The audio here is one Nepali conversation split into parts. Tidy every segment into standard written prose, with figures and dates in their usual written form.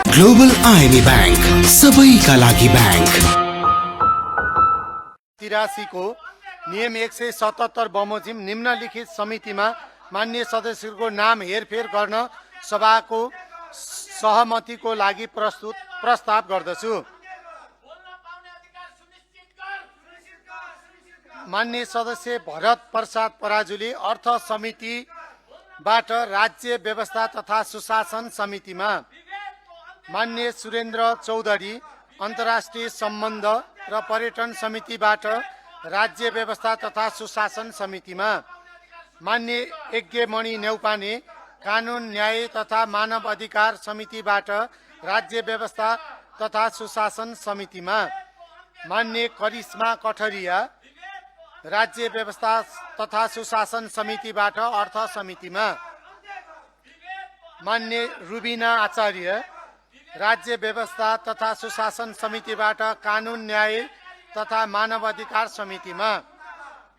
ग्लोबल आईएमई बैंक, सबैका लागि बैंक। 83 को नियम 177 बमोजिम निम्नलिखित समितिमा मान्य सदस्यको नाम हेरफेर गर्न सभाको सहमतिको लागि प्रस्ताव गर्दछु। मान्य सदस्य भरत प्रसाद पराजुली अर्थ समितिबाट राज्य व्यवस्था तथा सुशासन समितिमा, मान्य सुरेन्द्र चौधरी अन्तर्राष्ट्रिय सम्बन्ध र पर्यटन समितिबाट राज्य व्यवस्था तथा सुशासन समितिमा, मान्य यज्ञमणि नेउपाने कानुन न्याय तथा मानव अधिकार समितिबाट राज्य व्यवस्था तथा सुशासन समितिमा, मान्य करिश्मा कठरिया राज्य व्यवस्था तथा सुशासन समितिबाट अर्थ समितिमा, मान्य रुबिना आचार्य राज्य व्यवस्था तथा सुशासन समितिबाट कानुन न्याय तथा मानव अधिकार समितिमा,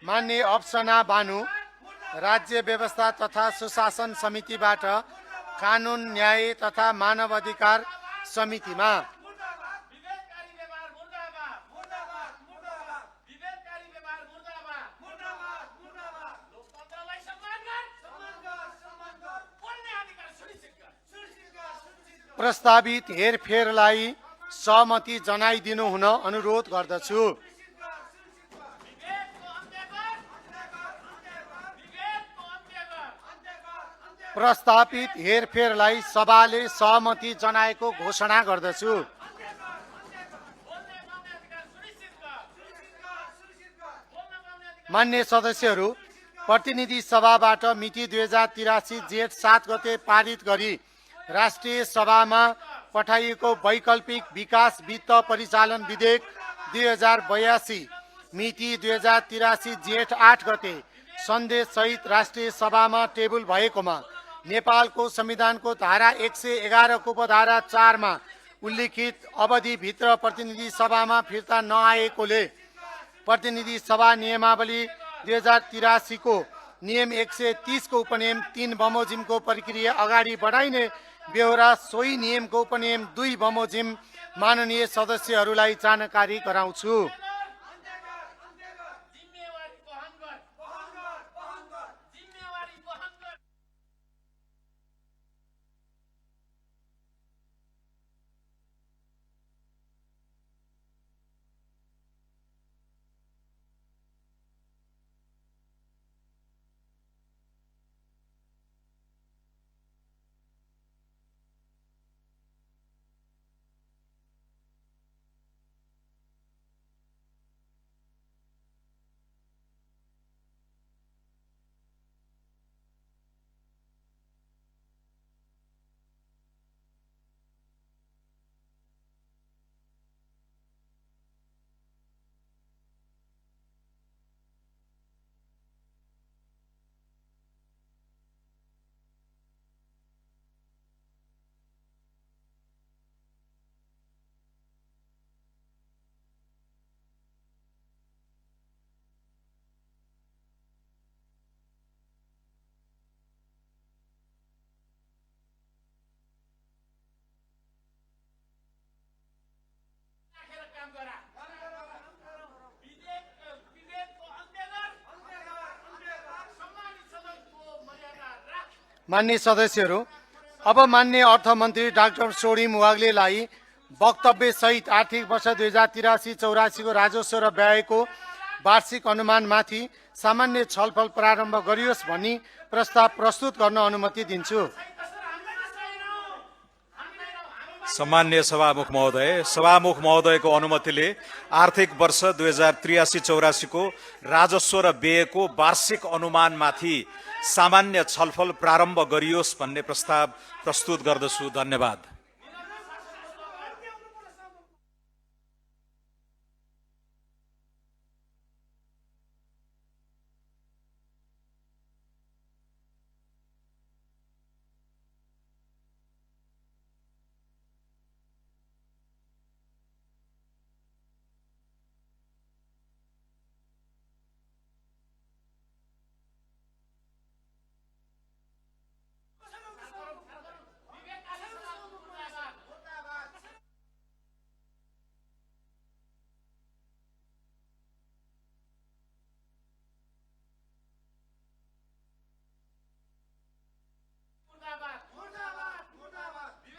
मान्य अप्सना बानु राज्य व्यवस्था तथा सुशासन समितिबाट कानुन न्याय तथा मानव अधिकार समितिमा, प्रस्तावित हेरफेरलाई सहमति जनाइदिनु हुन अनुरोध गर्दछु। प्रस्तावित हेरफेरलाई सभाले सहमति जनाएको घोषणा गर्दछु। मान्य सदस्यहरू, प्रतिनिधि सभाबाट मिति 2083 जेठ 7 गते पारित गरी राष्ट्रिय सभामा पठाइएको वैकल्पिक विकास वित्त परिचालन विधेयक 2082 मिति 2083 जेठ 8 गते सन्देश सहित राष्ट्रिय सभामा टेबल भएकोमा नेपालको संविधानको धारा 111 को उपधारा 4 मा उल्लिखित अवधिभित्र प्रतिनिधि सभामा फिर्ता नआएकोले प्रतिनिधि सभा नियमावली 2083 को नियम 130 को उपनियम 3 बमोजिमको प्रक्रिया अगाडि बढाइने बेहोरा सोही नियमको उपनियम 2 बमोजिम माननीय सदस्यहरूलाई जानकारी गराउँछु। मान्य सदस्यहरू, अब मान्य अर्थमन्त्री डाक्टर सोडिम वाग्लेलाई वक्तव्य सहित आर्थिक वर्ष 2083-84 को राजस्व र व्ययको वार्षिक अनुमानमाथि सामान्य छलफल प्रारम्भ गरियोस् भनी प्रस्ताव प्रस्तुत गर्न अनुमति दिन्छु। सम्मान्य सभामुख महोदयको अनुमतिले आर्थिक वर्ष 2083-84 को राजस्व र व्ययको वार्षिक अनुमानमाथि सामान्य छलफल प्रारम्भ गरियोस् भन्ने प्रस्ताव प्रस्तुत गर्दछु। धन्यवाद।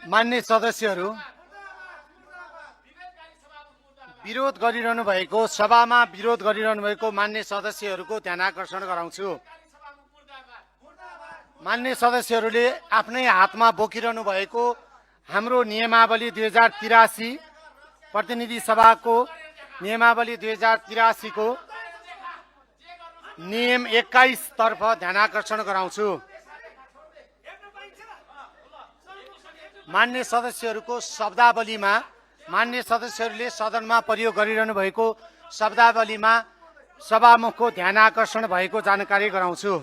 मान्य सदस्यहरू, विरोध गरिरहनु भएको सभामा विरोध गरिरहनु भएको मान्य सदस्यहरूको ध्यान आकर्षण गराउँछु। मान्य सदस्यहरूले आफ्नै हातमा बोकिरहनु भएको हाम्रो नियमावली 2083 प्रतिनिधि सभाको नियमावली 2083 को नियम 21 तर्फ ध्यान आकर्षण गराउँछु। मान्य सदस्यहरूको शब्दावलीमा मान्य सदस्यहरूले सदनमा प्रयोग गरिरहनु भएको शब्दावलीमा सभामुखको ध्यान आकर्षण भएको जानकारी गराउँछु।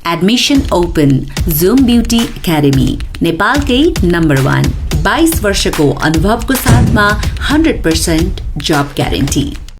Admission open zoom beauty academy नेपालकै नम्बर 1 22 वर्षको अनुभवको साथमा 100% जब ग्यारेन्टी।